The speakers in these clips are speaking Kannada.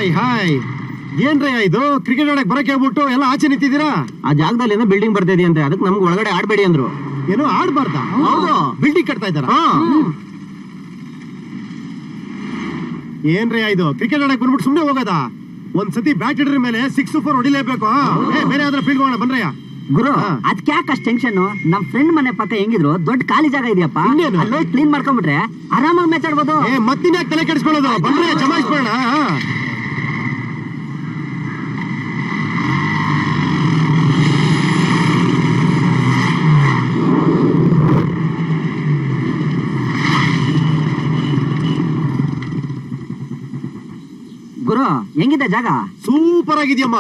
ಹಾಯ್ ಹಾಯ್ ಏನ್ರಯ್ಯ ಇದು ಕ್ರಿಕೆಟ್ ಆಡಕ್ ಬರಕ್ಕೆ ಹೇಳ್ಬಿಟ್ಟು ಎಲ್ಲ ಆಚೆ ನಿಂತಿದ್ದೀರಾ? ಆ ಜಾಗದಲ್ಲಿ ಏನೋ ಬಿಲ್ಡಿಂಗ್ ಬರ್ತಾ ಇದೆಯಂತೆ, ಅದಕ್ಕೆ ನಮ್ಗೆ ಒಳಗಡೆ ಆಡ್ಬೇಡಿ ಅಂದ್ರು. ಏನೋ ಆಡ್ಬಾರ್ದಾ? ಹೌದು, ಬಿಲ್ಡಿಂಗ್ ಕಟ್ತಾ ಇದ್ದಾರ? ಏನ್ರಯ್ಯ ಇದು ಕ್ರಿಕೆಟ್ ಆಡಕ್ ಬಂದ್ಬಿಟ್ಟು ಸುಮ್ನೆ ಹೋಗೋದಾ? ಒಂದ್ಸತಿ ಬ್ಯಾಟ್ ಹಿಡಿದ್ರ ಮೇಲೆ 6-4 ಹೊಡಿಲೇಬೇಕು. ಬೇರೆ ಯಾವ್ದಾರ ಫೀಲ್ಡ್ ಹೋಗೋಣ ಬನ್ರಯ್ಯ. ಗುರು ಅದಕ್ಕೆ ಯಾಕೆ ಅಷ್ಟು ಟೆನ್ಷನ್? ನಮ್ ಫ್ರೆಂಡ್ ಮನೆ ಪಕ್ಕ ಹೆಂಗಿದ್ರು ದೊಡ್ಡ ಖಾಲಿ ಜಾಗ ಇದೆಯಪ್ಪ, ಇನ್ನೇನು? ಅಲ್ಲೋ ಕ್ಲೀನ್ ಮಾಡ್ಕೊಂಡ್ಬಿಟ್ರೆ ಆರಾಮಾಗಿ ಮ್ಯಾಚ್ ಆಡ್ಬೋದು. ಮತ್ತಿನ್ಯಾಕೆ ತಲೆ ಕೆಡಿಸ್ಕೊಳ್ಳೋದು? ಬನ್ರಯ್ಯ ಜಮಾಯಿಸ್ಕೊಳ್ಳೋಣ. ಗುರು ಹೆಂಗಿದೆ ಜಾಗ? ಸೂಪರ್ ಆಗಿದ್ಯಮ್ಮ.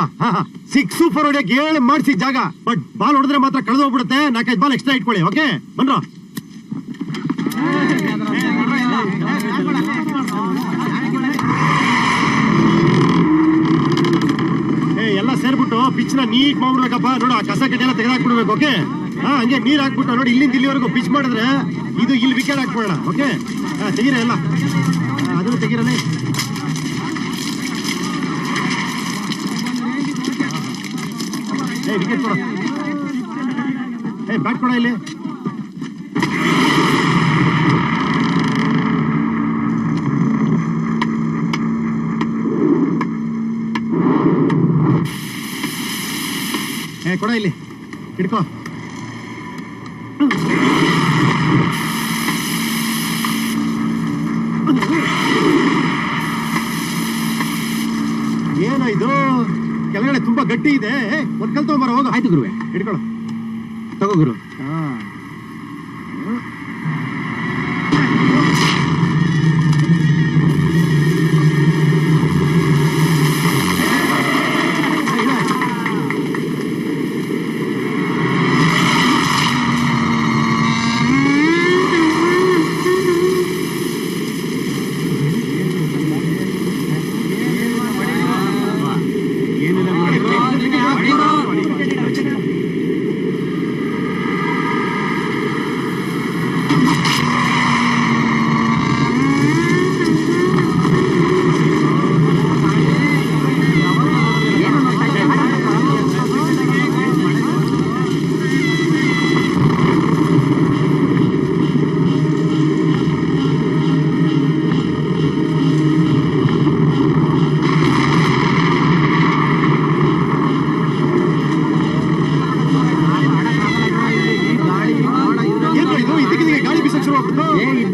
6-4 ಹೊಡಿಯಕ್ 7 ಮಾಡಿಸಿ ಜಾಗ. ಬಟ್ ಬಾಲ್ ಹೊಡೆದ್ರೆ ಮಾತ್ರ ಕಳೆದು ಹೋಗ್ಬಿಡುತ್ತೆ. 4-5 ಬಾಲ್ ಎಕ್ಸ್ಟ್ರಾ ಇಟ್ಕೊಳ್ಳಿ. ಓಕೆ ಬನ್ರೋ. ಎಲ್ಲ ಸೇರ್ಬಿಟ್ಟು ಪಿಚ್ ನ ನೀಟ್ ಮಾಡ್ಬಿಡ್ಬೇಕಪ್ಪ. ನೋಡು ಆ ಕಸ ಕಡ್ಡಿ ಎಲ್ಲ ತೆಗೆದಾಕ್ಬಿಡ್ಬೇಕು. ಓಕೆ ಹಂಗೆ ನೀರ್ ಹಾಕ್ಬಿಟ್ಟು ನೋಡಿ ಇಲ್ಲಿಂದ ಇಲ್ಲಿವರೆಗೂ ಪಿಚ್ ಮಾಡಿದ್ರೆ ಇದು ಇಲ್ಲಿ ವಿಕೆಟ್ ಹಾಕ್ಬಿಡೋಣ. ಓಕೆ ತೆಗೀರ ಎಲ್ಲ ಅದನ್ನು ತೆಗೀರನೇ. ವಿಕೆಟ್ ಕೊಡ. ಬ್ಯಾಟ್ ಕೊಡ ಇಲ್ಲಿ. ಕೊಡ ಇಲ್ಲಿ ಹಿಡ್ಕೋ. ಏನೋ ಇದು ಕೆಳಗಡೆ ತುಂಬಾ ಗಟ್ಟಿ ಇದೆ. ಒಂದ್ ಕಲ್ ತಗೊಂಬರ ಹೋಗ. ಆಯ್ತು ಗುರುವೆ, ಹಿಡ್ಕೊಳ್ಳೋ. ತಗೋ ಗುರು.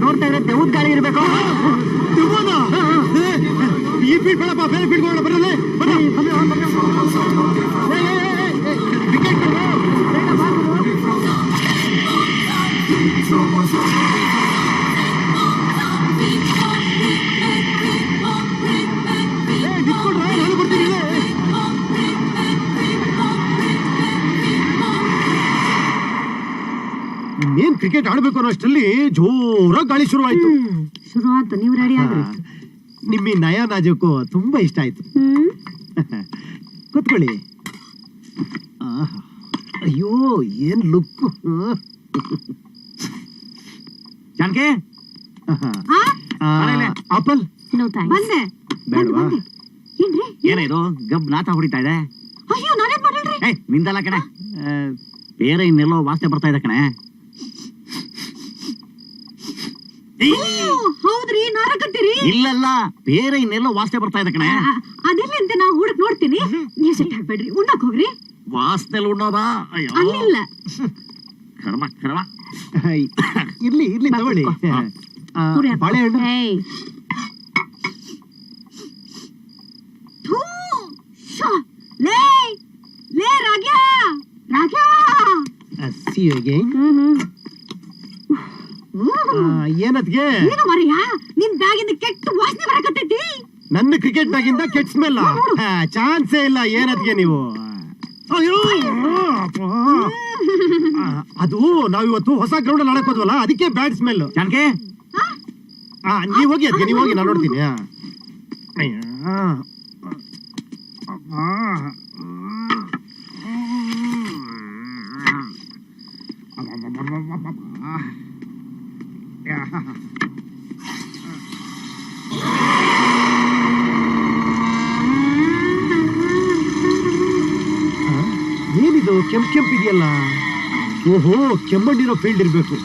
ನೋಡ್ತಾ ಇದ್ರೆ ದೇವದ ಗಾಳಿ ಇರ್ಬೇಕು. ಈ ಫೀಲ್ಡ್ ಬೇಡಪ್ಪ, ಬೇರೆ ಫೀಲ್ಡ್ ಹೋಗೋಣ. ಬರಲೇ ನಾನು ಬರ್ತೀನಿ. ಇನ್ನೇನ್ ಕ್ರಿಕೆಟ್ ಆಡ್ಬೇಕು ಅನ್ನೋ ಅಷ್ಟರಲ್ಲಿ ಜೋರಾಗಿ ಗಾಳಿ ಶುರುವಾಯ್ತು. ನೀವು ರೆಡಿ ಆಗ್ರಿ. ನಿಮ್ಮ ಈ ನಯ ನಾಜೂಕು ತುಂಬಾ ಇಷ್ಟ ಆಯ್ತು. ಕೂತ್ಕೊಳ್ಳಿ. ಅಯ್ಯೋ ಏನ್ look. Janaki, apple no thanks. ಬಂದೆ. ಬೇಡವಾ? ಏನ್ರಿ ಏನಿದು ಗಬ್ ನಾಥ ಹೊಡಿತಾ ಇದೆ? ಅಯ್ಯೋ ನಾನೇನ್ ಮಾಡಲ್ರಿ. ನಿಂದಲ್ಲ ಕಣೆ, ಬೇರೆ ಇನ್ನೆಲ್ಲೋ ವಾಸನೆ ಬರ್ತಾ ಇದೆ ಕಣೆ. ಹೌದ್ರಿ, ನಾರ ಕಟ್ಟಿರಿ. ಇಲ್ಲಲ್ಲ, ಬೇರೆ ಇನ್ನೆಲ್ಲೋ ವಾಸನೆ ಬರ್ತಾ ಇದೆ ಕಣೆ. ಅದೆಲ್ಲ ಅಂತ ನಾ ಹುಡುಕ್ ನೋಡ್ತೀನಿ. ನೀವ್ ಸೆಟ್ ಆಗ್ಬೇಡ್ರಿ, ಉಣ್ಣಕ್ ಹೋಗ್ರಿ. ವಾಸನೆ ಉಣ್ಣೋದಾ? ಅಯ್ಯೋ ಅಲ್ಲಿಲ್ಲ. ಕರ್ಮ ಕರ್ಮ. ಇರ್ಲಿ ಇರ್ಲಿ ತಗೊಳ್ಳಿ. ಬಾಳೆಹಣ್ಣು. ಲೇ ರಾಗ್ಯಾ, ರಾಗ್ಯಾ. See you again. ಏನತ್ಗೆ? ಏನು ಮರಿಯಾ, ನಿನ್ ಬ್ಯಾಗಿಂದ ಕೆಟ್ಟ ವಾಸನೆ ಬರಕತ್ತೈತಿ. ನನ್ನ ಕ್ರಿಕೆಟ್ ಬ್ಯಾಗಿಂದ ಕೆಟ್ಟ ಸ್ಮೆಲ್? ಚಾನ್ಸೇ ಇಲ್ಲ. ಏನತ್ಗೆ ನೀವು? ಅಯ್ಯೋ ಅದು ನಾವಿವತ್ತು ಹೊಸ ಗ್ರೌಂಡ್ ಅಲ್ಲಿ ಆಡಕ್ ಹೋದ್ವಲ್ಲ, ಅದಕ್ಕೆ ಬ್ಯಾಡ್ ಸ್ಮೆಲ್. ಜಾನಕಿ, ನೀವ್ ಹೋಗಿ ಅದಕ್ಕೆ, ನೀವ್ ಹೋಗಿ, ನಾನು ನೋಡ್ತೀನಿ. ಕೆಂಪಿದೆಯಲ್ಲ, ಓಹೋ ಕೆಮ್ಮಣ್ಣಿರೋ ಫೀಲ್ಡ್ ಇರ್ಬೇಕು.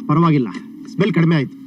ಪರವಾಗಿಲ್ಲ, ಸ್ಮೆಲ್ ಕಡಿಮೆ ಆಯ್ತು.